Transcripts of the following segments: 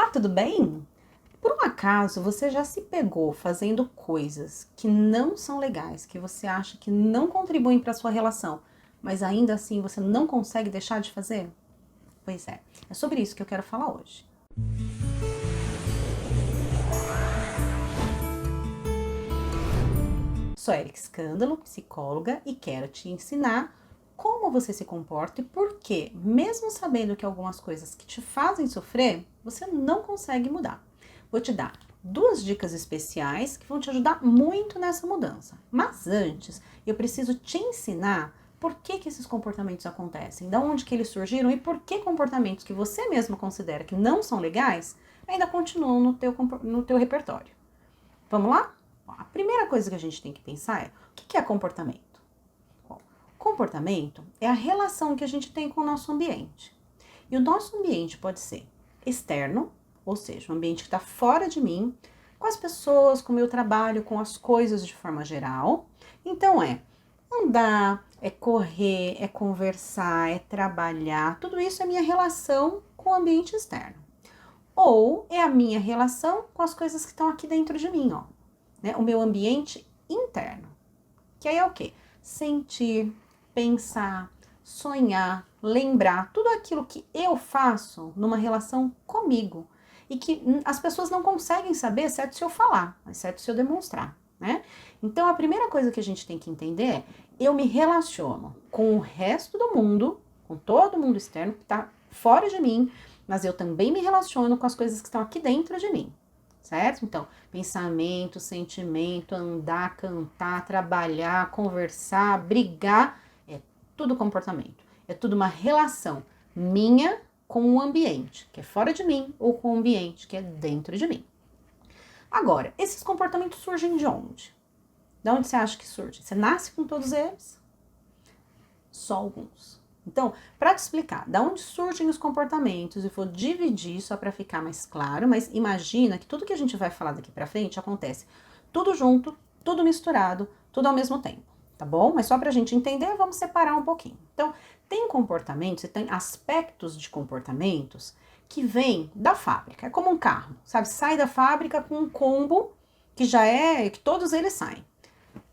Olá, tudo bem? Por um acaso você já se pegou fazendo coisas que não são legais, que você acha que não contribuem para sua relação, mas ainda assim você não consegue deixar de fazer? Pois é sobre isso que eu quero falar hoje. Sou Eric Escândalo, psicóloga, e quero te ensinar como você se comporta e por que, mesmo sabendo que algumas coisas que te fazem sofrer, você não consegue mudar. Vou te dar duas dicas especiais que vão te ajudar muito nessa mudança. Mas antes, eu preciso te ensinar por que esses comportamentos acontecem, de onde que eles surgiram e por que comportamentos que você mesmo considera que não são legais ainda continuam no teu repertório. Vamos lá? A primeira coisa que a gente tem que pensar é: o que é comportamento? Bom, comportamento é a relação que a gente tem com o nosso ambiente. E o nosso ambiente pode ser externo, ou seja, um ambiente que está fora de mim, com as pessoas, com o meu trabalho, com as coisas de forma geral. Então é andar, é correr, é conversar, é trabalhar, tudo isso é minha relação com o ambiente externo. Ou é a minha relação com as coisas que estão aqui dentro de mim, ó, né? O meu ambiente interno. Que aí é o quê? Sentir, pensar, sonhar, lembrar, tudo aquilo que eu faço numa relação comigo. E que as pessoas não conseguem saber, exceto se eu falar, exceto se eu demonstrar, né? Então a primeira coisa que a gente tem que entender é: eu me relaciono com o resto do mundo, com todo mundo externo que está fora de mim, mas eu também me relaciono com as coisas que estão aqui dentro de mim, certo? Então, pensamento, sentimento, andar, cantar, trabalhar, conversar, brigar, é tudo comportamento. É tudo uma relação minha com o ambiente, que é fora de mim, ou com o ambiente, que é dentro de mim. Agora, esses comportamentos surgem de onde? De onde você acha que surge? Você nasce com todos eles? Só alguns. Então, para te explicar de onde surgem os comportamentos, eu vou dividir só para ficar mais claro, mas imagina que tudo que a gente vai falar daqui para frente acontece tudo junto, tudo misturado, tudo ao mesmo tempo, tá bom? Mas só para a gente entender, vamos separar um pouquinho. Então, tem comportamentos, tem aspectos de comportamentos que vêm da fábrica, é como um carro, sabe? Sai da fábrica com um combo que já é, que todos eles saem.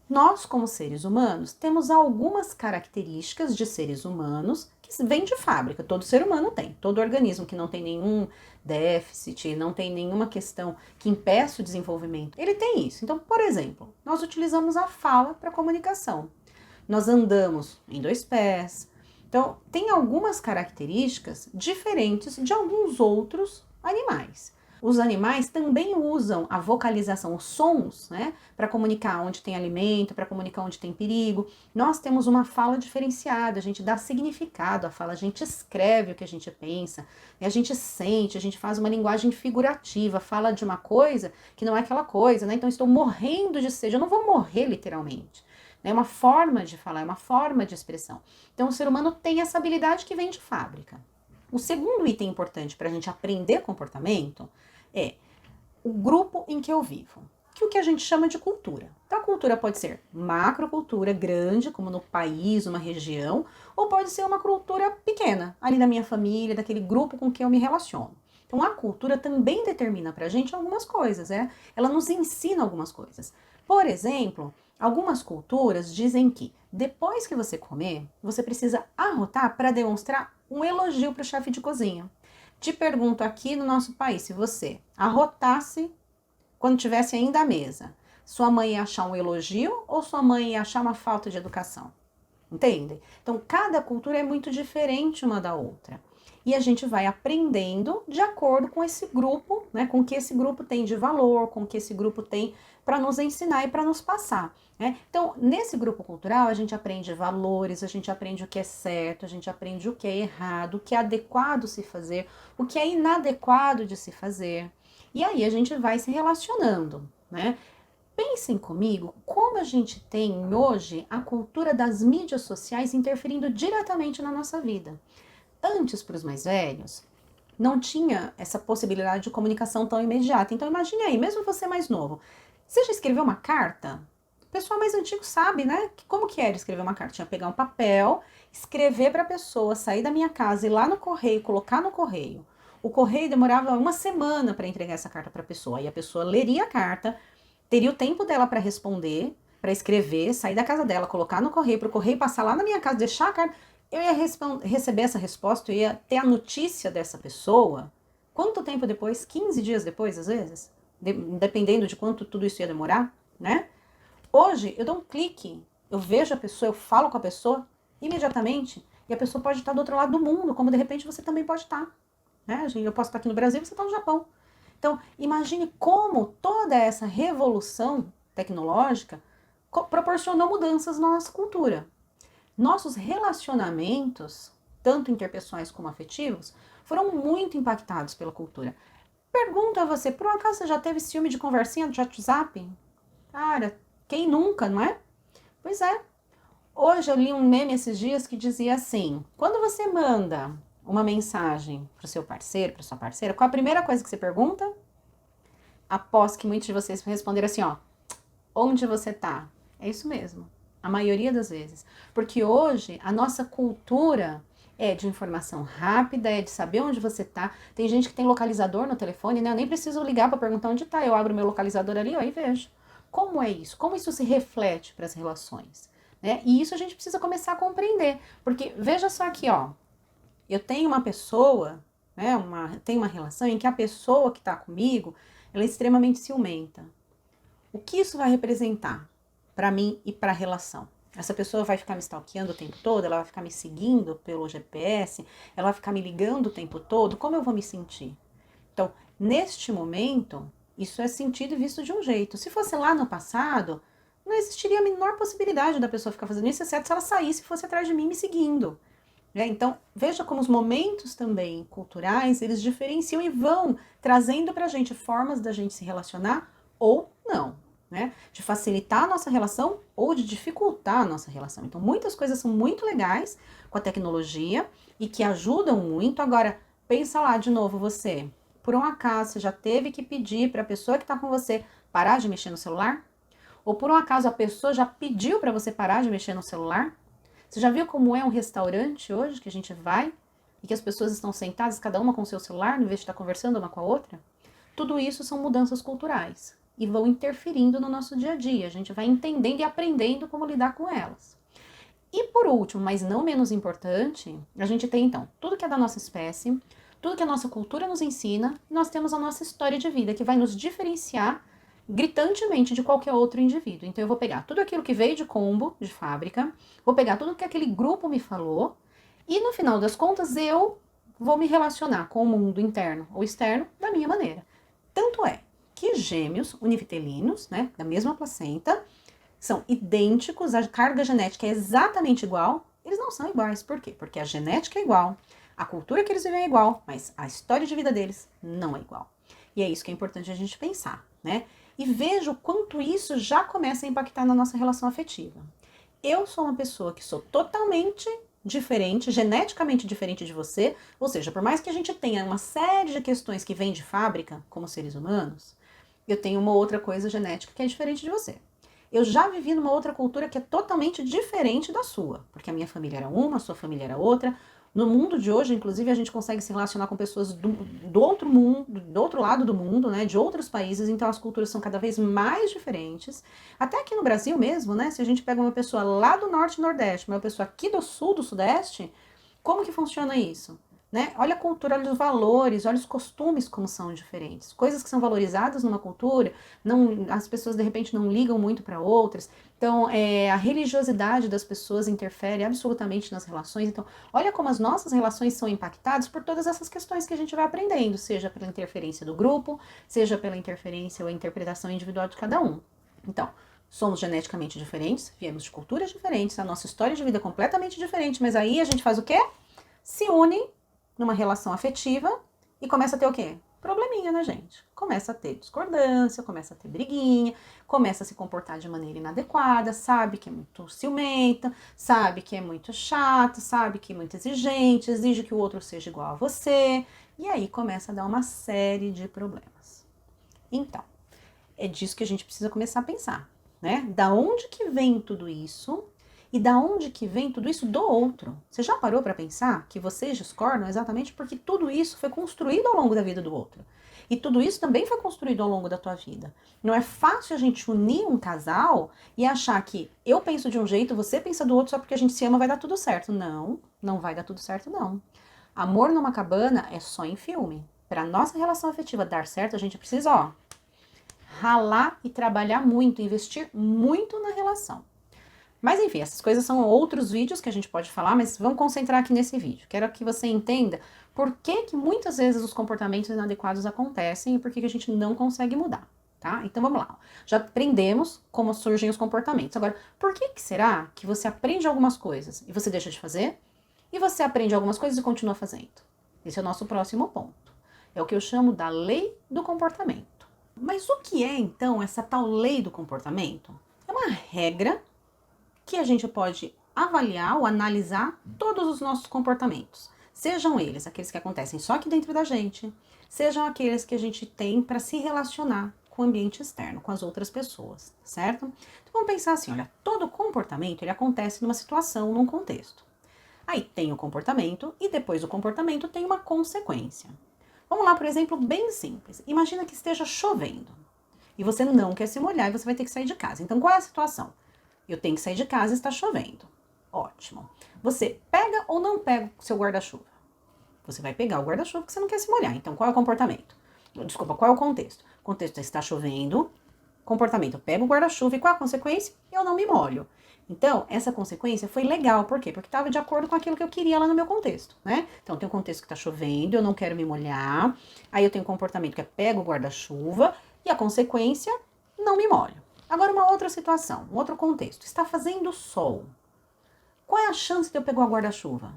Nós, como seres humanos, temos algumas características de seres humanos que vêm de fábrica. Todo ser humano tem. Todo organismo que não tem nenhum déficit, não tem nenhuma questão que impeça o desenvolvimento, ele tem isso. Então, por exemplo, nós utilizamos a fala para comunicação. Nós andamos em dois pés. Então, tem algumas características diferentes de alguns outros animais. Os animais também usam a vocalização, os sons, né, para comunicar onde tem alimento, para comunicar onde tem perigo. Nós temos uma fala diferenciada, a gente dá significado à fala, a gente escreve o que a gente pensa, a gente sente, a gente faz uma linguagem figurativa, fala de uma coisa que não é aquela coisa, né? Então, estou morrendo de sede, eu não vou morrer literalmente. É uma forma de falar, é uma forma de expressão. Então, o ser humano tem essa habilidade que vem de fábrica. O segundo item importante para a gente aprender comportamento é o grupo em que eu vivo, que é o que a gente chama de cultura. Então, a cultura pode ser macrocultura, grande, como no país, uma região, ou pode ser uma cultura pequena, ali da minha família, daquele grupo com quem eu me relaciono. Então, a cultura também determina pra gente algumas coisas, ela nos ensina algumas coisas. Por exemplo, algumas culturas dizem que depois que você comer, você precisa arrotar para demonstrar um elogio para o chefe de cozinha. Te pergunto aqui no nosso país, se você arrotasse quando tivesse ainda à mesa, sua mãe ia achar um elogio ou sua mãe ia achar uma falta de educação? Entende? Então, cada cultura é muito diferente uma da outra. E a gente vai aprendendo de acordo com esse grupo, né? Com o que esse grupo tem de valor, com o que esse grupo tem para nos ensinar e para nos passar, né? Então, nesse grupo cultural, a gente aprende valores, a gente aprende o que é certo, a gente aprende o que é errado, o que é adequado se fazer, o que é inadequado de se fazer. E aí a gente vai se relacionando, né? Pensem comigo como a gente tem hoje a cultura das mídias sociais interferindo diretamente na nossa vida. Antes, para os mais velhos, não tinha essa possibilidade de comunicação tão imediata. Então imagine aí, mesmo você mais novo, você já escreveu uma carta? O pessoal mais antigo sabe, né? Como que era escrever uma carta? Tinha que pegar um papel, escrever para a pessoa, sair da minha casa, ir lá no correio, colocar no correio. o correio demorava uma semana para entregar essa carta para a pessoa. E a pessoa leria a carta, teria o tempo dela para responder, para escrever, sair da casa dela, colocar no correio, para o correio passar lá na minha casa, deixar a carta. Eu ia receber essa resposta, eu ia ter a notícia dessa pessoa. Quanto tempo depois? 15 dias depois, às vezes? Dependendo de quanto tudo isso ia demorar, né? Hoje, eu dou um clique, eu vejo a pessoa, eu falo com a pessoa imediatamente, e a pessoa pode estar do outro lado do mundo, como de repente você também pode estar. Né? Eu posso estar aqui no Brasil e você está no Japão. Então, imagine como toda essa revolução tecnológica proporcionou mudanças na nossa cultura. Nossos relacionamentos, tanto interpessoais como afetivos, foram muito impactados pela cultura. Pergunto a você, por um acaso você já teve ciúme de conversinha de WhatsApp? Cara, quem nunca, não é? Pois é. Hoje eu li um meme esses dias que dizia assim, quando você manda uma mensagem para o seu parceiro, para sua parceira, qual a primeira coisa que você pergunta? Após que muitos de vocês responderam assim, ó, onde você tá? É isso mesmo, a maioria das vezes. Porque hoje a nossa cultura é de informação rápida, é de saber onde você tá. Tem gente que tem localizador no telefone, né? Eu nem preciso ligar para perguntar onde tá, eu abro meu localizador ali, ó, e vejo. Como é isso? Como isso se reflete para as relações? Né? E isso a gente precisa começar a compreender. Porque veja só aqui, ó, eu tenho uma pessoa, né, tenho uma relação em que a pessoa que está comigo, ela é extremamente ciumenta. O que isso vai representar para mim e para a relação? Essa pessoa vai ficar me stalkeando o tempo todo, ela vai ficar me seguindo pelo GPS, ela vai ficar me ligando o tempo todo, como eu vou me sentir? Então, neste momento, isso é sentido e visto de um jeito. Se fosse lá no passado, não existiria a menor possibilidade da pessoa ficar fazendo isso, exceto se ela saísse e fosse atrás de mim me seguindo. Então, veja como os momentos também culturais, eles diferenciam e vão trazendo pra gente formas da gente se relacionar ou não, né? De facilitar a nossa relação ou de dificultar a nossa relação. Então, muitas coisas são muito legais com a tecnologia e que ajudam muito. Agora, pensa lá de novo você. Por um acaso, você já teve que pedir para a pessoa que está com você parar de mexer no celular? Ou por um acaso a pessoa já pediu para você parar de mexer no celular? Você já viu como é um restaurante hoje que a gente vai e que as pessoas estão sentadas, cada uma com o seu celular, em vez de estar conversando uma com a outra? Tudo isso são mudanças culturais e vão interferindo no nosso dia a dia. A gente vai entendendo e aprendendo como lidar com elas. E por último, mas não menos importante, a gente tem então tudo que é da nossa espécie, tudo que a nossa cultura nos ensina, e nós temos a nossa história de vida que vai nos diferenciar gritantemente de qualquer outro indivíduo. Então eu vou pegar tudo aquilo que veio de combo, de fábrica, vou pegar tudo que aquele grupo me falou e no final das contas eu vou me relacionar com o mundo interno ou externo da minha maneira. Tanto é que gêmeos univitelinos, né, da mesma placenta, são idênticos, a carga genética é exatamente igual, eles não são iguais. Por quê? Porque a genética é igual, a cultura que eles vivem é igual, mas a história de vida deles não é igual. E é isso que é importante a gente pensar, né? E veja o quanto isso já começa a impactar na nossa relação afetiva. Eu sou uma pessoa que sou totalmente diferente, geneticamente diferente de você, ou seja, por mais que a gente tenha uma série de questões que vêm de fábrica, como seres humanos, eu tenho uma outra coisa genética que é diferente de você. Eu já vivi numa outra cultura que é totalmente diferente da sua, porque a minha família era uma, a sua família era outra. No mundo de hoje, inclusive, a gente consegue se relacionar com pessoas do outro mundo, do outro lado do mundo, né, de outros países, então as culturas são cada vez mais diferentes. Até aqui no Brasil mesmo, né, se a gente pega uma pessoa lá do norte e nordeste, uma pessoa aqui do sul, do sudeste, como que funciona isso? Né? Olha a cultura, olha os valores, olha os costumes como são diferentes. Coisas que são valorizadas numa cultura, não, as pessoas de repente não ligam muito para outras. Então, a religiosidade das pessoas interfere absolutamente nas relações. Então, olha como as nossas relações são impactadas por todas essas questões que a gente vai aprendendo, seja pela interferência do grupo, seja pela interferência ou interpretação individual de cada um. Então, somos geneticamente diferentes, viemos de culturas diferentes, a nossa história de vida é completamente diferente, mas aí a gente faz o quê? Se une numa relação afetiva e começa a ter o quê? Probleminha, né, gente? Começa a ter discordância, começa a ter briguinha, começa a se comportar de maneira inadequada, sabe que é muito ciumenta, sabe que é muito chato, sabe que é muito exigente, exige que o outro seja igual a você, e aí começa a dar uma série de problemas. Então, é disso que a gente precisa começar a pensar, né? Da onde que vem tudo isso E da onde que vem tudo isso? Do outro. Você já parou para pensar que vocês discordam exatamente porque tudo isso foi construído ao longo da vida do outro? E tudo isso também foi construído ao longo da tua vida. Não é fácil a gente unir um casal e achar que eu penso de um jeito, você pensa do outro, só porque a gente se ama vai dar tudo certo. Não, não vai dar tudo certo, não. Amor numa cabana é só em filme. Para nossa relação afetiva dar certo, a gente precisa, ó, ralar e trabalhar muito, investir muito na relação. Mas enfim, essas coisas são outros vídeos que a gente pode falar, mas vamos concentrar aqui nesse vídeo. Quero que você entenda por que muitas vezes os comportamentos inadequados acontecem e por que a gente não consegue mudar, tá? Então vamos lá. Já aprendemos como surgem os comportamentos. Agora, por que será que você aprende algumas coisas e você deixa de fazer? E você aprende algumas coisas e continua fazendo? Esse é o nosso próximo ponto. É o que eu chamo da lei do comportamento. Mas o que é então essa tal lei do comportamento? É uma regra que a gente pode avaliar ou analisar todos os nossos comportamentos. Sejam eles aqueles que acontecem só aqui dentro da gente, sejam aqueles que a gente tem para se relacionar com o ambiente externo, com as outras pessoas, certo? Então vamos pensar assim, olha, todo comportamento ele acontece numa situação, num contexto. Aí tem o comportamento e depois do comportamento tem uma consequência. Vamos lá, por exemplo, bem simples. Imagina que esteja chovendo e você não quer se molhar e você vai ter que sair de casa. Então qual é a situação? Eu tenho que sair de casa e está chovendo. Ótimo. Você pega ou não pega o seu guarda-chuva? Você vai pegar o guarda-chuva porque você não quer se molhar. Então, qual é o comportamento? Desculpa, qual é o contexto? O contexto é está chovendo. Comportamento, eu pego o guarda-chuva e qual é a consequência? Eu não me molho. Então, essa consequência foi legal. Por quê? Porque estava de acordo com aquilo que eu queria lá no meu contexto, né? Então, tem um contexto que está chovendo, eu não quero me molhar. Aí eu tenho um comportamento que é pego o guarda-chuva e a consequência, não me molho. Agora, uma outra situação, um outro contexto. Está fazendo sol. Qual é a chance de eu pegar o guarda-chuva?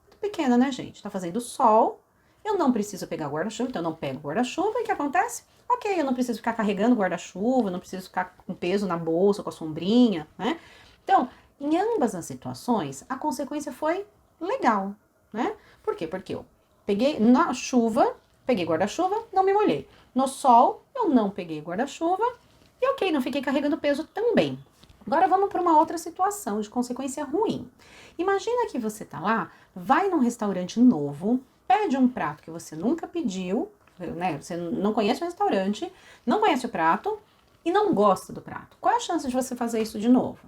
Muito pequena, né, gente? Está fazendo sol, eu não preciso pegar o guarda-chuva, então eu não pego o guarda-chuva. E o que acontece? Ok, eu não preciso ficar carregando o guarda-chuva, não preciso ficar com peso na bolsa, com a sombrinha, né? Então, em ambas as situações, a consequência foi legal, né? Por quê? Porque eu peguei na chuva, peguei guarda-chuva, não me molhei. No sol, eu não peguei guarda-chuva, e ok, não fiquei carregando peso também. Agora vamos para uma outra situação de consequência ruim. Imagina que você tá lá, vai num restaurante novo, pede um prato que você nunca pediu, né? Você não conhece o restaurante, não conhece o prato e não gosta do prato. Qual é a chance de você fazer isso de novo?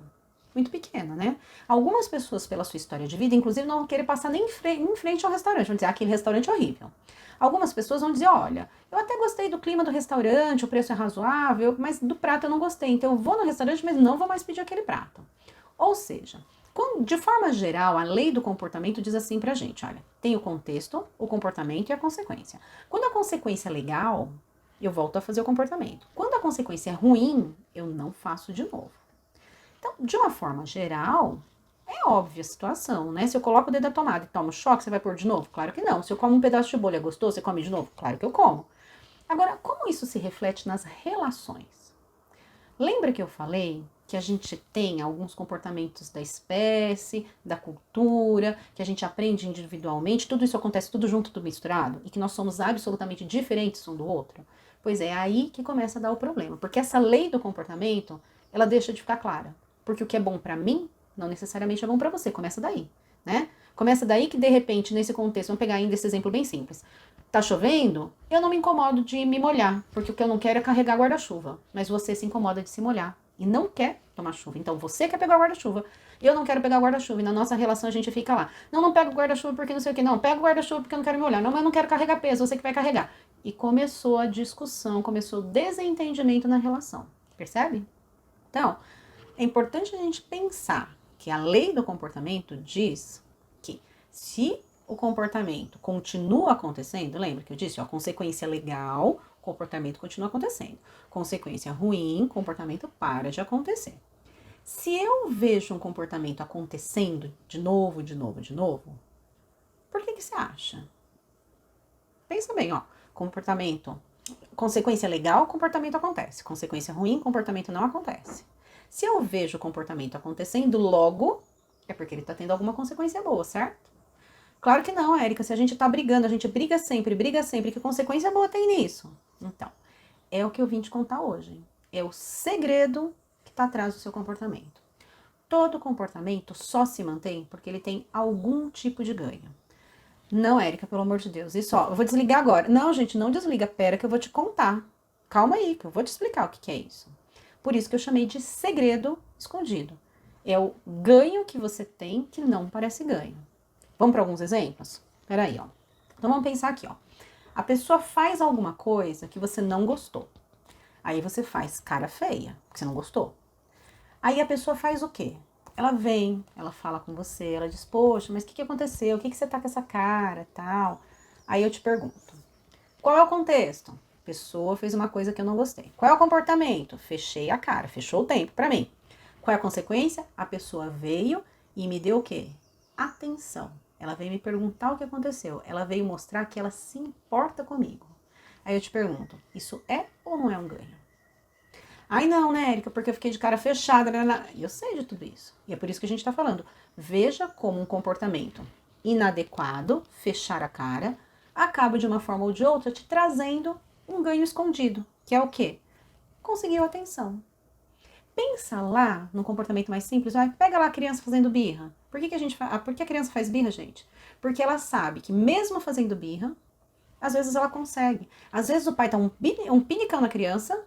Muito pequena, né? Algumas pessoas, pela sua história de vida, inclusive, não vão querer passar nem em frente ao restaurante. Vão dizer, aquele restaurante é horrível. Algumas pessoas vão dizer, olha, eu até gostei do clima do restaurante, o preço é razoável, mas do prato eu não gostei. Então eu vou no restaurante, mas não vou mais pedir aquele prato. Ou seja, de forma geral, a lei do comportamento diz assim pra gente, olha, tem o contexto, o comportamento e a consequência. Quando a consequência é legal, eu volto a fazer o comportamento. Quando a consequência é ruim, eu não faço de novo. Então, de uma forma geral, é óbvia a situação, né? Se eu coloco o dedo na tomada e tomo choque, você vai pôr de novo? Claro que não. Se eu como um pedaço de bolha, é gostoso, você come de novo? Claro que eu como. Agora, como isso se reflete nas relações? Lembra que eu falei que a gente tem alguns comportamentos da espécie, da cultura, que a gente aprende individualmente, tudo isso acontece tudo junto, tudo misturado, e que nós somos absolutamente diferentes um do outro? Pois é aí que começa a dar o problema, porque essa lei do comportamento, ela deixa de ficar clara. Porque o que é bom pra mim, não necessariamente é bom pra você. Começa daí, né? Começa daí que, de repente, nesse contexto, vamos pegar ainda esse exemplo bem simples. Tá chovendo? Eu não me incomodo de me molhar, porque o que eu não quero é carregar guarda-chuva. Mas você se incomoda de se molhar e não quer tomar chuva. Então você quer pegar o guarda-chuva, eu não quero pegar o guarda-chuva. E na nossa relação a gente fica lá. Não pego o guarda-chuva porque não sei o que. Não, pego o guarda-chuva porque eu não quero me molhar. Não, mas eu não quero carregar peso, você que vai carregar. E começou a discussão, começou o desentendimento na relação. Percebe? Então, é importante a gente pensar que a lei do comportamento diz que se o comportamento continua acontecendo, lembra que eu disse, ó, consequência legal, comportamento continua acontecendo. Consequência ruim, comportamento para de acontecer. Se eu vejo um comportamento acontecendo de novo, por que você acha? Pensa bem, ó, comportamento, consequência legal, comportamento acontece. Consequência ruim, comportamento não acontece. Se eu vejo o comportamento acontecendo logo, é porque ele tá tendo alguma consequência boa, certo? Claro que não, Érica, se a gente tá brigando, a gente briga sempre, que consequência boa tem nisso? Então, é o que eu vim te contar hoje. É o segredo que tá atrás do seu comportamento. todo comportamento só se mantém porque ele tem algum tipo de ganho. Não, Érica, pelo amor de Deus. Isso, ó, eu vou desligar agora. Não, gente, não desliga. Pera que eu vou te contar. Calma aí, que eu vou te explicar o que é isso. Por isso que eu chamei de segredo escondido. É o ganho que você tem que não parece ganho. Vamos para alguns exemplos? Peraí, ó. Então vamos pensar aqui, ó. A pessoa faz alguma coisa que você não gostou. Aí você faz cara feia, porque você não gostou. Aí a pessoa faz o quê? Ela vem, ela fala com você, ela diz, poxa, mas o que aconteceu? O que você tá com essa cara, tal? Aí eu te pergunto, qual é o contexto? A pessoa fez uma coisa que eu não gostei. Qual é o comportamento? Fechei a cara, fechou o tempo pra mim. Qual é a consequência? A pessoa veio e me deu o quê? Atenção. Ela veio me perguntar o que aconteceu. Ela veio mostrar que ela se importa comigo. Aí eu te pergunto, isso é ou não é um ganho? Ai não, né, Érica, porque eu fiquei de cara fechada. Eu sei de tudo isso. E é por isso que a gente tá falando. Veja como um comportamento inadequado, fechar a cara, acaba de uma forma ou de outra te trazendo um ganho escondido. Que é o quê? Conseguiu atenção. Pensa lá no comportamento mais simples, vai, pega lá a criança fazendo birra. Por que a criança faz birra, gente? Porque ela sabe que mesmo fazendo birra, às vezes ela consegue. Às vezes o pai tá um pinicão na criança,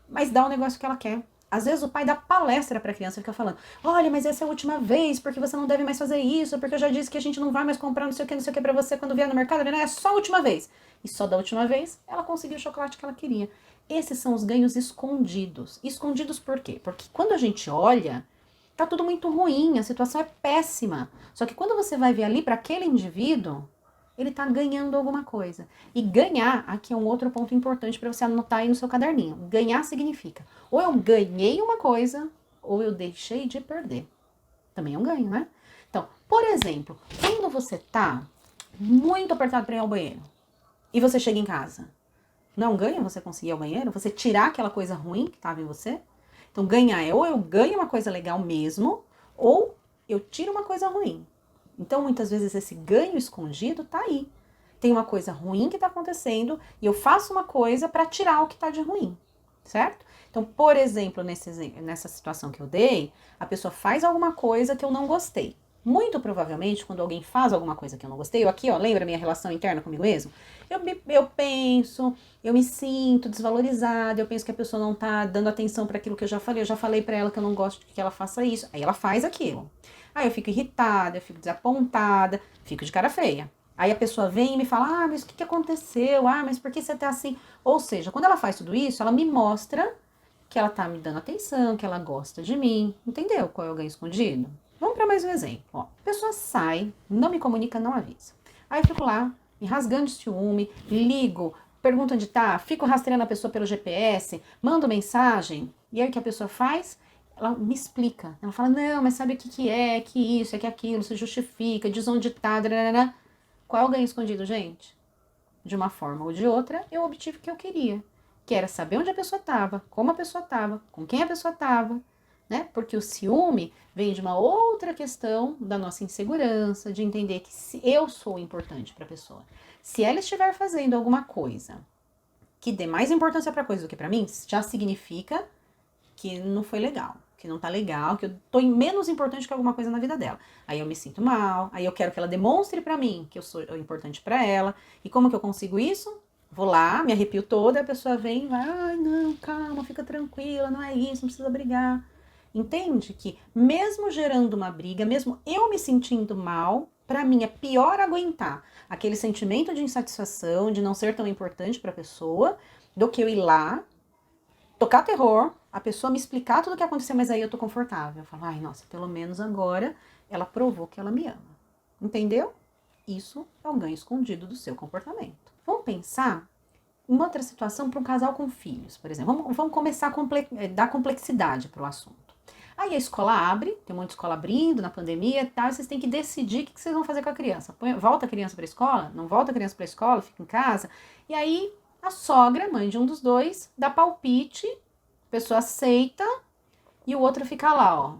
mas dá o negócio que ela quer. Às vezes o pai dá palestra pra criança e fica falando, olha, mas essa é a última vez, porque você não deve mais fazer isso, porque eu já disse que a gente não vai mais comprar não sei o que pra você quando vier no mercado, né? É só a última vez. E só da última vez, ela conseguiu o chocolate que ela queria. Esses são os ganhos escondidos. Escondidos por quê? Porque quando a gente olha, tá tudo muito ruim, a situação é péssima. Só que quando você vai ver ali para aquele indivíduo, ele tá ganhando alguma coisa. E ganhar, aqui é um outro ponto importante para você anotar aí no seu caderninho. Ganhar significa, ou eu ganhei uma coisa, ou eu deixei de perder. Também é um ganho, né? Então, por exemplo, quando você tá muito apertado para ir ao banheiro, e você chega em casa, não é um ganho você conseguir ir ao banheiro? Você tirar aquela coisa ruim que estava em você? Então, ganhar é ou eu ganho uma coisa legal mesmo, ou eu tiro uma coisa ruim. Então, muitas vezes, esse ganho escondido tá aí. Tem uma coisa ruim que tá acontecendo e eu faço uma coisa para tirar o que tá de ruim, certo? Então, por exemplo, nessa situação que eu dei, a pessoa faz alguma coisa que eu não gostei. Muito provavelmente, quando alguém faz alguma coisa que eu não gostei, eu aqui, ó, lembra a minha relação interna comigo mesmo? Eu penso, eu me sinto desvalorizada, eu penso que a pessoa não tá dando atenção para aquilo que eu já falei para ela que eu não gosto que ela faça isso. Aí ela faz aquilo. Aí eu fico irritada, eu fico desapontada, fico de cara feia. Aí a pessoa vem e me fala, mas o que aconteceu? Mas por que você tá assim? Ou seja, quando ela faz tudo isso, ela me mostra que ela tá me dando atenção, que ela gosta de mim. Entendeu qual é o ganho escondido? Vamos para mais um exemplo. Ó, a pessoa sai, não me comunica, não avisa. Aí eu fico lá, me rasgando de ciúme, ligo, pergunto onde tá, fico rastreando a pessoa pelo GPS, mando mensagem. E aí o que a pessoa faz? Ela me explica. Ela fala, não, mas sabe o que é, que isso, é que aquilo, se justifica, diz onde tá, drarara. Qual é o ganho escondido, gente? De uma forma ou de outra, eu obtive o que eu queria. Que era saber onde a pessoa estava, como a pessoa estava, com quem a pessoa estava, né? Porque o ciúme vem de uma outra questão da nossa insegurança, de entender que se eu sou importante para a pessoa. Se ela estiver fazendo alguma coisa que dê mais importância para a coisa do que para mim, já significa que não foi legal, que não tá legal, que eu tô menos importante que alguma coisa na vida dela. Aí eu me sinto mal, aí eu quero que ela demonstre pra mim que eu sou importante pra ela. E como que eu consigo isso? Vou lá, me arrepio toda, a pessoa vem e vai, ai não, calma, fica tranquila, não é isso, não precisa brigar. Entende que mesmo gerando uma briga, mesmo eu me sentindo mal, pra mim é pior aguentar aquele sentimento de insatisfação, de não ser tão importante pra pessoa, do que eu ir lá tocar terror, a pessoa me explicar tudo o que aconteceu, mas aí eu tô confortável. Eu falo, ai, nossa, pelo menos agora ela provou que ela me ama. Entendeu? Isso é o ganho escondido do seu comportamento. Vamos pensar em outra situação para um casal com filhos, por exemplo. Vamos começar a dar complexidade para o assunto. Aí a escola abre, tem muita escola abrindo na pandemia e tal, e vocês têm que decidir o que vocês vão fazer com a criança. Volta a criança para a escola? Não volta a criança para a escola? Fica em casa? E aí a sogra, mãe de um dos dois, dá palpite, a pessoa aceita e o outro fica lá, ó,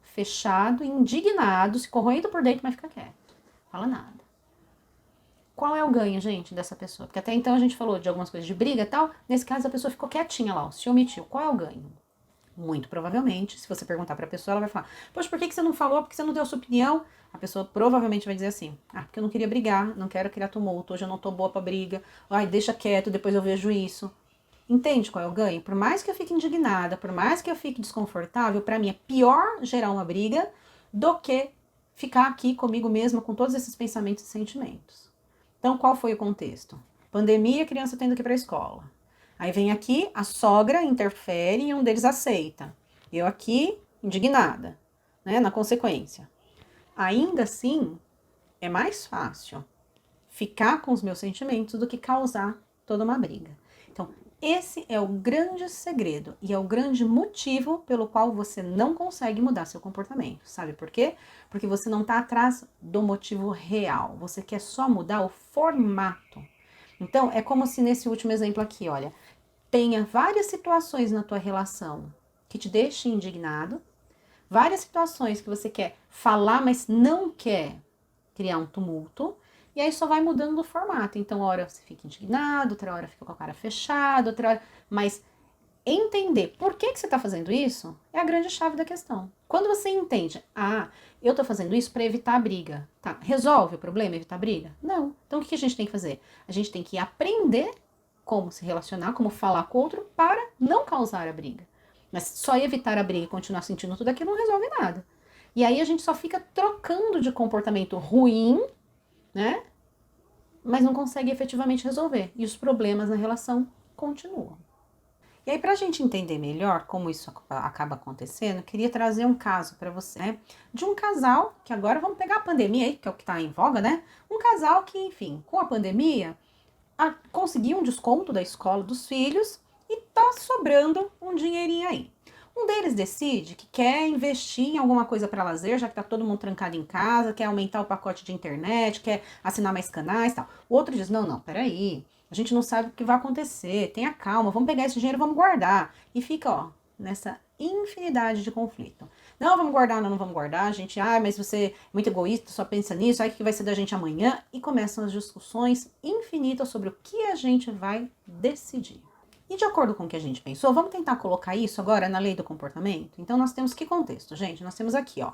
fechado, indignado, se corroendo por dentro, mas fica quieto. Fala nada. Qual é o ganho, gente, dessa pessoa? Porque até então a gente falou de algumas coisas de briga e tal. Nesse caso, a pessoa ficou quietinha lá, ó, se omitiu. Qual é o ganho? Muito provavelmente, se você perguntar para a pessoa, ela vai falar: poxa, por que você não falou? Por que você não deu a sua opinião? A pessoa provavelmente vai dizer assim: ah, porque eu não queria brigar, não quero criar tumulto, hoje eu não tô boa pra briga, ai, deixa quieto, depois eu vejo isso. Entende qual é o ganho? Por mais que eu fique indignada, por mais que eu fique desconfortável, para mim é pior gerar uma briga do que ficar aqui comigo mesma com todos esses pensamentos e sentimentos. Então, qual foi o contexto? Pandemia, criança tendo que ir para a escola. Aí vem aqui, a sogra interfere e um deles aceita. Eu aqui, indignada, né, na consequência. Ainda assim, é mais fácil ficar com os meus sentimentos do que causar toda uma briga. Então, esse é o grande segredo e é o grande motivo pelo qual você não consegue mudar seu comportamento. Sabe por quê? Porque você não está atrás do motivo real. Você quer só mudar o formato. Então, é como se nesse último exemplo aqui, olha, tenha várias situações na tua relação que te deixem indignado, várias situações que você quer falar, mas não quer criar um tumulto, e aí só vai mudando o formato. Então, uma hora você fica indignado, outra hora fica com a cara fechada, outra hora... Mas entender por que você está fazendo isso é a grande chave da questão. Quando você entende, ah, eu estou fazendo isso para evitar a briga, tá? Resolve o problema, evitar a briga? Não. Então, o que a gente tem que fazer? A gente tem que aprender como se relacionar, como falar com o outro para não causar a briga. Mas só evitar a briga e continuar sentindo tudo aquilo não resolve nada. E aí a gente só fica trocando de comportamento ruim, né? Mas não consegue efetivamente resolver. E os problemas na relação continuam. E aí, para a gente entender melhor como isso acaba acontecendo, eu queria trazer um caso para você, né? De um casal, que agora vamos pegar a pandemia aí, que é o que está em voga, né? Um casal que, enfim, com a pandemia, conseguiu um desconto da escola dos filhos e tá sobrando um dinheirinho aí. Um deles decide que quer investir em alguma coisa para lazer, já que tá todo mundo trancado em casa, quer aumentar o pacote de internet, quer assinar mais canais e tal. O outro diz, não, peraí, a gente não sabe o que vai acontecer, tenha calma, vamos pegar esse dinheiro e vamos guardar. E fica, ó, nessa infinidade de conflito. Não, vamos guardar, não vamos guardar, a gente, mas você é muito egoísta, só pensa nisso, aí o que vai ser da gente amanhã? E começam as discussões infinitas sobre o que a gente vai decidir. E de acordo com o que a gente pensou, vamos tentar colocar isso agora na lei do comportamento? Então nós temos que contexto, gente? Nós temos aqui, ó,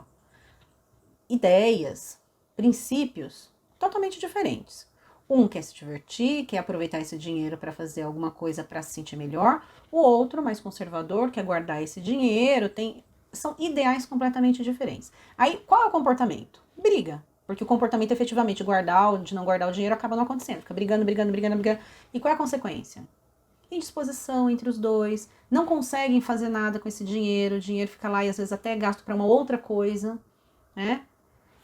ideias, princípios totalmente diferentes. Um quer se divertir, quer aproveitar esse dinheiro para fazer alguma coisa para se sentir melhor. O outro, mais conservador, quer guardar esse dinheiro. São ideais completamente diferentes. Aí, qual é o comportamento? Briga. Porque o comportamento efetivamente guardar ou de não guardar o dinheiro acaba não acontecendo. Fica brigando. E qual é a consequência? Indisposição entre os dois, não conseguem fazer nada com esse dinheiro, o dinheiro fica lá e às vezes até é gasto para uma outra coisa, né?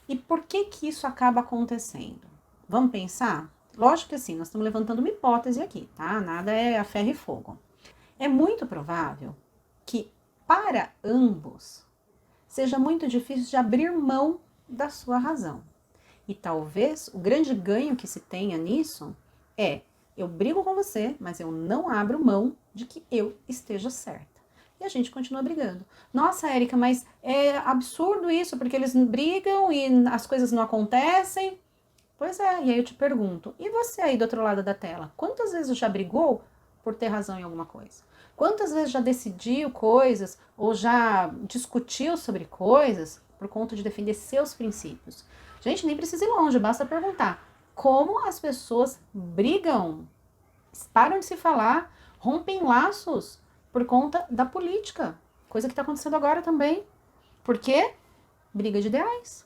E por que que isso acaba acontecendo? Vamos pensar? Lógico que assim, nós estamos levantando uma hipótese aqui, tá? Nada é a ferro e fogo. É muito provável que para ambos seja muito difícil de abrir mão da sua razão. E talvez o grande ganho que se tenha nisso é: eu brigo com você, mas eu não abro mão de que eu esteja certa. E a gente continua brigando. Nossa, Érica, mas é absurdo isso, porque eles brigam e as coisas não acontecem. Pois é, e aí eu te pergunto, e você aí do outro lado da tela? Quantas vezes já brigou por ter razão em alguma coisa? Quantas vezes já decidiu coisas ou já discutiu sobre coisas por conta de defender seus princípios? Gente, nem precisa ir longe, basta perguntar. Como as pessoas brigam, param de se falar, rompem laços por conta da política. Coisa que está acontecendo agora também. Por quê? Briga de ideais,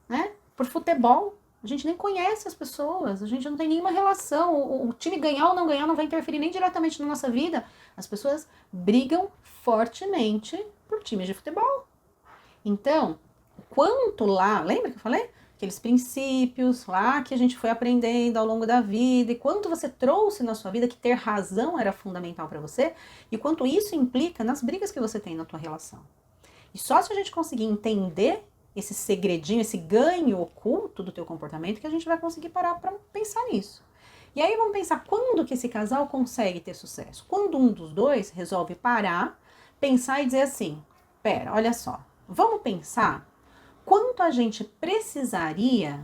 né? Por futebol. A gente nem conhece as pessoas, a gente não tem nenhuma relação. O time ganhar ou não ganhar não vai interferir nem diretamente na nossa vida. As pessoas brigam fortemente por times de futebol. Então, quanto lá, lembra que eu falei? Aqueles princípios lá que a gente foi aprendendo ao longo da vida, e quanto você trouxe na sua vida que ter razão era fundamental para você, e quanto isso implica nas brigas que você tem na tua relação. E só se a gente conseguir entender esse segredinho, esse ganho oculto do teu comportamento, que a gente vai conseguir parar para pensar nisso. E aí vamos pensar quando que esse casal consegue ter sucesso. Quando um dos dois resolve parar, pensar e dizer assim, pera, olha só, vamos pensar quanto a gente precisaria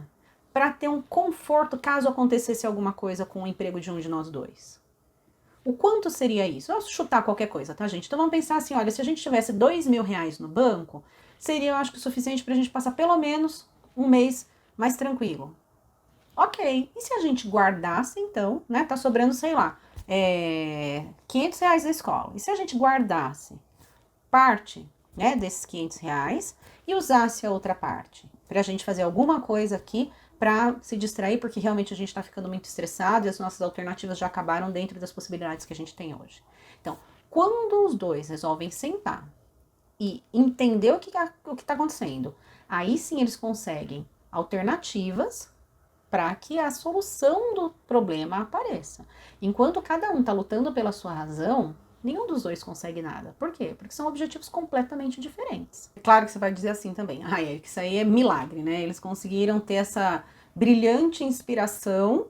para ter um conforto caso acontecesse alguma coisa com o emprego de um de nós dois. O quanto seria isso? Vamos chutar qualquer coisa, tá, gente? Então vamos pensar assim, olha, se a gente tivesse R$ 2.000 no banco, seria, eu acho que o suficiente pra gente passar pelo menos um mês mais tranquilo. Ok, e se a gente guardasse então, né, tá sobrando, sei lá, R$ 500 da escola. E se a gente guardasse parte, né, desses R$ 500 e usasse a outra parte pra gente fazer alguma coisa aqui pra se distrair, porque realmente a gente tá ficando muito estressado e as nossas alternativas já acabaram dentro das possibilidades que a gente tem hoje. Então, quando os dois resolvem sentar e entender o que tá acontecendo, aí sim eles conseguem alternativas para que a solução do problema apareça. Enquanto cada um está lutando pela sua razão, nenhum dos dois consegue nada. Por quê? Porque são objetivos completamente diferentes. Claro que você vai dizer assim também, Eric, isso aí é milagre, né? Eles conseguiram ter essa brilhante inspiração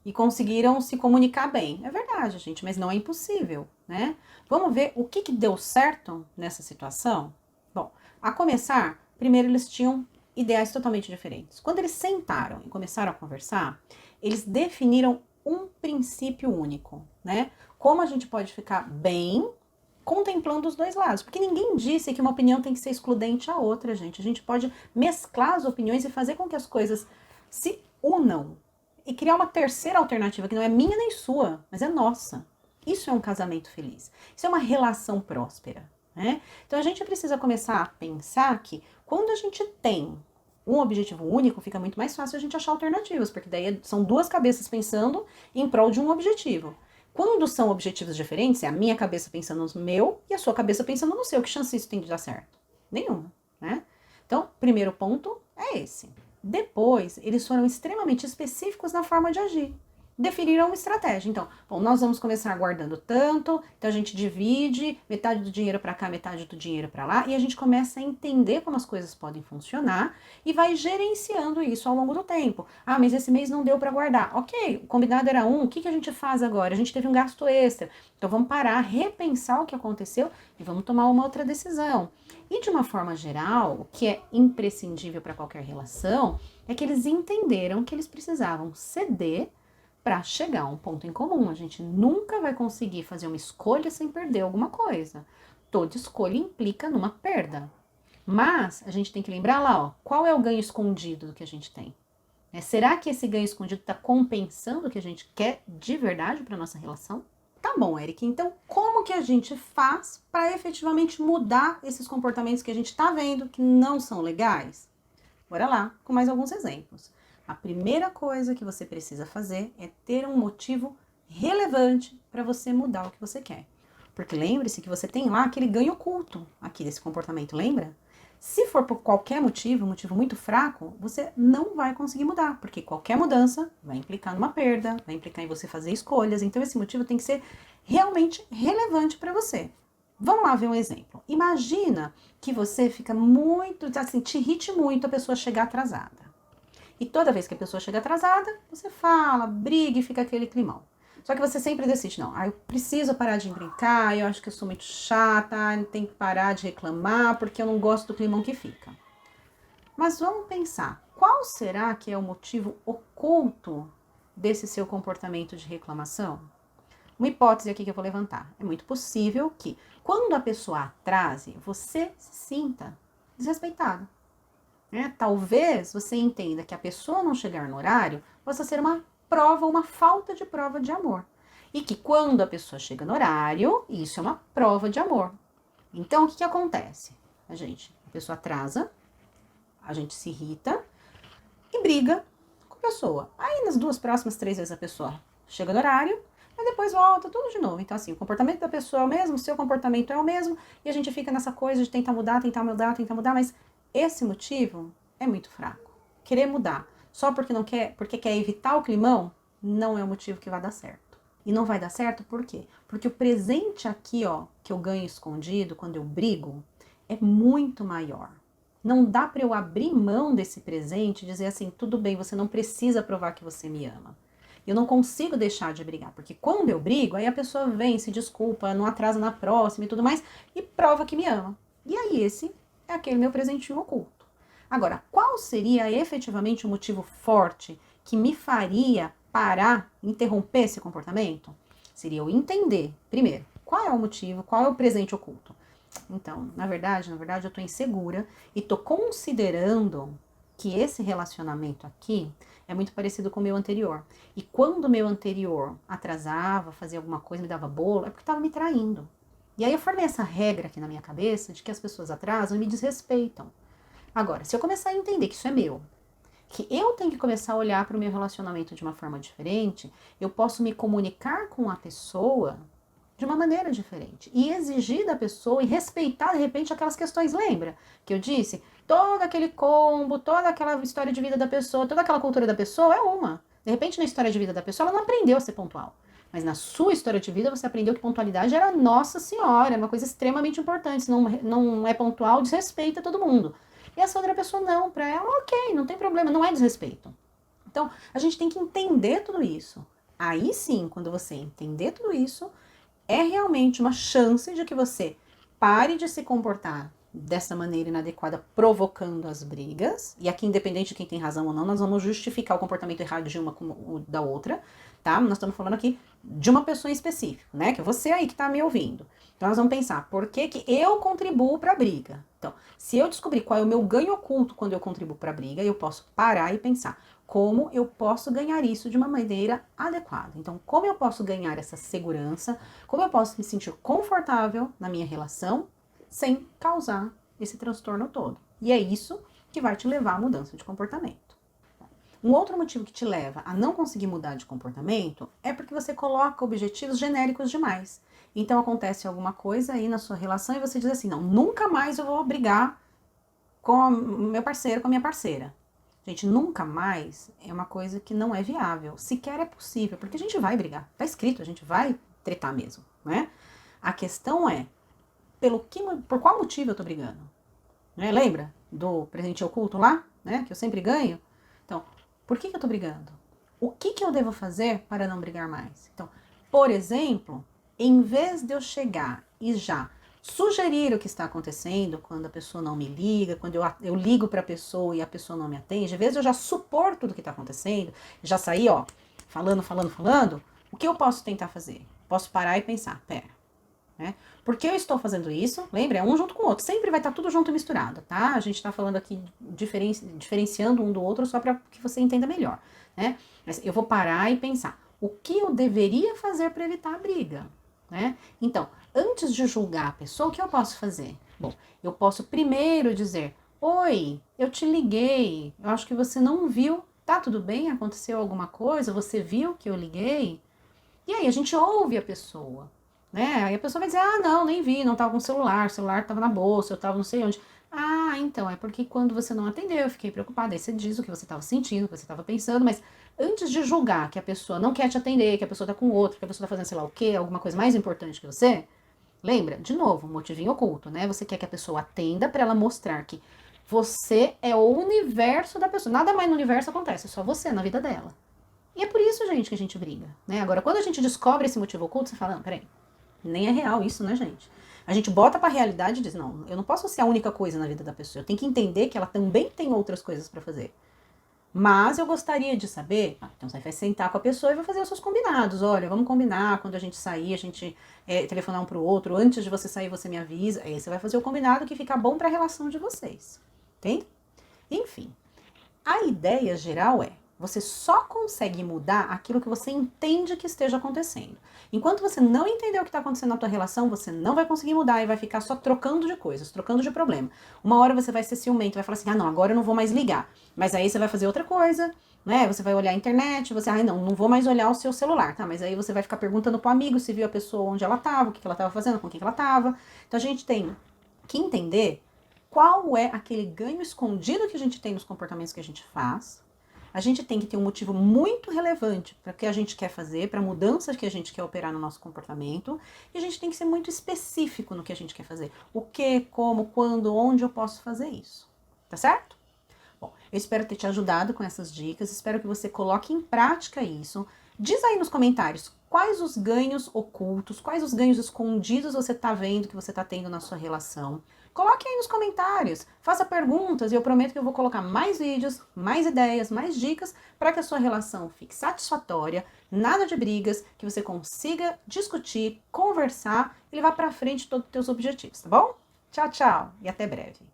e conseguiram se comunicar bem. É verdade, gente, mas não é impossível, né? Vamos ver o que deu certo nessa situação? Bom, a começar, primeiro eles tinham ideais totalmente diferentes. Quando eles sentaram e começaram a conversar, eles definiram um princípio único, né? Como a gente pode ficar bem contemplando os dois lados, porque ninguém disse que uma opinião tem que ser excludente à outra, gente. A gente pode mesclar as opiniões e fazer com que as coisas se unam e criar uma terceira alternativa que não é minha nem sua, mas é nossa. Isso é um casamento feliz. Isso é uma relação próspera, né? Então a gente precisa começar a pensar que quando a gente tem um objetivo único, fica muito mais fácil a gente achar alternativas, porque daí são duas cabeças pensando em prol de um objetivo. Quando são objetivos diferentes, é a minha cabeça pensando no meu e a sua cabeça pensando no seu. Que chance isso tem de dar certo? Nenhuma, né? Então, primeiro ponto é esse. Depois, eles foram extremamente específicos na forma de agir. Definiram uma estratégia. Então, bom, nós vamos começar guardando tanto, então a gente divide metade do dinheiro para cá, metade do dinheiro para lá, e a gente começa a entender como as coisas podem funcionar e vai gerenciando isso ao longo do tempo. Ah, mas esse mês não deu para guardar. Ok, o combinado era um, o que a gente faz agora? A gente teve um gasto extra, então vamos parar, repensar o que aconteceu e vamos tomar uma outra decisão. E de uma forma geral, o que é imprescindível para qualquer relação é que eles entenderam que eles precisavam ceder para chegar a um ponto em comum. A gente nunca vai conseguir fazer uma escolha sem perder alguma coisa. Toda escolha implica numa perda. Mas a gente tem que lembrar lá, ó, qual é o ganho escondido do que a gente tem? Será que esse ganho escondido está compensando o que a gente quer de verdade para nossa relação? Tá bom, Eric. Então, como que a gente faz para efetivamente mudar esses comportamentos que a gente está vendo que não são legais? Bora lá, com mais alguns exemplos. A primeira coisa que você precisa fazer é ter um motivo relevante para você mudar o que você quer. Porque lembre-se que você tem lá aquele ganho oculto aqui desse comportamento, lembra? Se for por qualquer motivo, um motivo muito fraco, você não vai conseguir mudar, porque qualquer mudança vai implicar numa perda, vai implicar em você fazer escolhas, então esse motivo tem que ser realmente relevante para você. Vamos lá ver um exemplo. Imagina que você fica muito, assim, te irrite muito a pessoa chegar atrasada. E toda vez que a pessoa chega atrasada, você fala, briga e fica aquele climão. Só que você sempre decide, não, eu preciso parar de brincar, eu acho que eu sou muito chata, tem que parar de reclamar, porque eu não gosto do climão que fica. Mas vamos pensar, qual será que é o motivo oculto desse seu comportamento de reclamação? Uma hipótese aqui que eu vou levantar. É muito possível que, quando a pessoa atrase, você se sinta desrespeitado. Talvez você entenda que a pessoa não chegar no horário possa ser uma prova, uma falta de prova de amor. E que quando a pessoa chega no horário, isso é uma prova de amor. Então, o que acontece? A pessoa atrasa, a gente se irrita e briga com a pessoa. Aí, nas duas próximas 3 vezes a pessoa chega no horário, mas depois volta tudo de novo. Então, assim, o comportamento da pessoa é o mesmo, o seu comportamento é o mesmo, e a gente fica nessa coisa de tentar mudar, mas esse motivo é muito fraco. Querer mudar só porque não quer, porque quer evitar o climão, não é o motivo que vai dar certo. E não vai dar certo por quê? Porque o presente aqui, ó, que eu ganho escondido quando eu brigo, é muito maior. Não dá para eu abrir mão desse presente e dizer assim, tudo bem, você não precisa provar que você me ama. Eu não consigo deixar de brigar, porque quando eu brigo, aí a pessoa vem, se desculpa, não atrasa na próxima e tudo mais, e prova que me ama. E aí esse é aquele meu presentinho oculto. Agora, qual seria efetivamente o motivo forte que me faria parar, interromper esse comportamento? Seria eu entender, primeiro, qual é o motivo, qual é o presente oculto. Então, na verdade, eu tô insegura e tô considerando que esse relacionamento aqui é muito parecido com o meu anterior. E quando o meu anterior atrasava, fazia alguma coisa, me dava bolo, é porque estava me traindo. E aí eu formei essa regra aqui na minha cabeça de que as pessoas atrasam e me desrespeitam. Agora, se eu começar a entender que isso é meu, que eu tenho que começar a olhar para o meu relacionamento de uma forma diferente, eu posso me comunicar com a pessoa de uma maneira diferente e exigir da pessoa e respeitar de repente aquelas questões. Lembra que eu disse? Todo aquele combo, toda aquela história de vida da pessoa, toda aquela cultura da pessoa é uma. De repente na história de vida da pessoa ela não aprendeu a ser pontual. Mas na sua história de vida você aprendeu que pontualidade era Nossa Senhora, é uma coisa extremamente importante. Se não é pontual, desrespeita todo mundo. E essa outra pessoa não, para ela ok, não tem problema, não é desrespeito. Então a gente tem que entender tudo isso. Aí sim, quando você entender tudo isso, é realmente uma chance de que você pare de se comportar dessa maneira inadequada, provocando as brigas. E aqui, independente de quem tem razão ou não, nós vamos justificar o comportamento errado de uma como o da outra, tá? Nós estamos falando aqui de uma pessoa em específico, né? Que é você aí que tá me ouvindo. Então, nós vamos pensar, por que que eu contribuo para a briga? Então, se eu descobrir qual é o meu ganho oculto quando eu contribuo para a briga, eu posso parar e pensar, como eu posso ganhar isso de uma maneira adequada. Então, como eu posso ganhar essa segurança, como eu posso me sentir confortável na minha relação sem causar esse transtorno todo. E é isso que vai te levar à mudança de comportamento. Um outro motivo que te leva a não conseguir mudar de comportamento é porque você coloca objetivos genéricos demais. Então acontece alguma coisa aí na sua relação e você diz assim, não, nunca mais eu vou brigar com o meu parceiro, com a minha parceira. Gente, nunca mais é uma coisa que não é viável. Sequer é possível, porque a gente vai brigar. Tá escrito, a gente vai tretar mesmo, né? A questão é, por qual motivo eu tô brigando? Né? Lembra do presente oculto lá, né? Que eu sempre ganho? Então, por que eu tô brigando? O que eu devo fazer para não brigar mais? Então, por exemplo, em vez de eu chegar e já sugerir o que está acontecendo quando a pessoa não me liga, quando eu ligo para a pessoa e a pessoa não me atende, em vez de eu já supor tudo o que está acontecendo, já sair, ó, falando, o que eu posso tentar fazer? Posso parar e pensar, pera, né? Por que eu estou fazendo isso? Lembra, é um junto com o outro, sempre vai estar tudo junto e misturado, tá? A gente está falando aqui, diferenciando um do outro só para que você entenda melhor, né? Mas eu vou parar e pensar, o que eu deveria fazer para evitar a briga, né? Então, antes de julgar a pessoa, o que eu posso fazer? Bom, eu posso primeiro dizer, oi, eu te liguei, eu acho que você não viu, tá tudo bem? Aconteceu alguma coisa? Você viu que eu liguei? E aí a gente ouve a pessoa, né? Aí a pessoa vai dizer, ah, não, nem vi, não tava com o celular tava na bolsa, eu tava não sei onde. Ah, então, é porque quando você não atendeu, eu fiquei preocupada. Aí você diz o que você estava sentindo, o que você estava pensando, mas antes de julgar que a pessoa não quer te atender, que a pessoa tá com outro, que a pessoa tá fazendo sei lá o quê, alguma coisa mais importante que você, lembra, de novo, motivinho oculto, né? Você quer que a pessoa atenda para ela mostrar que você é o universo da pessoa. Nada mais no universo acontece, é só você na vida dela. E é por isso, gente, que a gente briga, né? Agora, quando a gente descobre esse motivo oculto, você fala, não, peraí, nem é real isso, né, gente? A gente bota pra realidade e diz, não, eu não posso ser a única coisa na vida da pessoa. Eu tenho que entender que ela também tem outras coisas pra fazer. Mas eu gostaria de saber, então você vai sentar com a pessoa e vai fazer os seus combinados. Olha, vamos combinar, quando a gente sair, a gente telefonar um pro outro, antes de você sair você me avisa. Aí você vai fazer o combinado que fica bom pra relação de vocês, entende? Enfim, a ideia geral é, você só consegue mudar aquilo que você entende que esteja acontecendo. Enquanto você não entender o que está acontecendo na tua relação, você não vai conseguir mudar e vai ficar só trocando de coisas, trocando de problema. Uma hora você vai ser ciumento, vai falar assim, ah não, agora eu não vou mais ligar. Mas aí você vai fazer outra coisa, né? Você vai olhar a internet, você, ah não vou mais olhar o seu celular, tá? Mas aí você vai ficar perguntando pro amigo se viu a pessoa onde ela estava, o que ela estava fazendo, com quem ela estava. Então a gente tem que entender qual é aquele ganho escondido que a gente tem nos comportamentos que a gente faz. A gente tem que ter um motivo muito relevante para o que a gente quer fazer, para a mudança que a gente quer operar no nosso comportamento. E a gente tem que ser muito específico no que a gente quer fazer. O que, como, quando, onde eu posso fazer isso. Tá certo? Bom, Eu espero ter te ajudado com essas dicas, espero que você coloque em prática isso. Diz aí nos comentários quais os ganhos ocultos, quais os ganhos escondidos você está vendo que você está tendo na sua relação. Coloque aí nos comentários, faça perguntas e eu prometo que eu vou colocar mais vídeos, mais ideias, mais dicas para que a sua relação fique satisfatória, nada de brigas, que você consiga discutir, conversar e levar para frente todos os teus objetivos, tá bom? Tchau, tchau e até breve.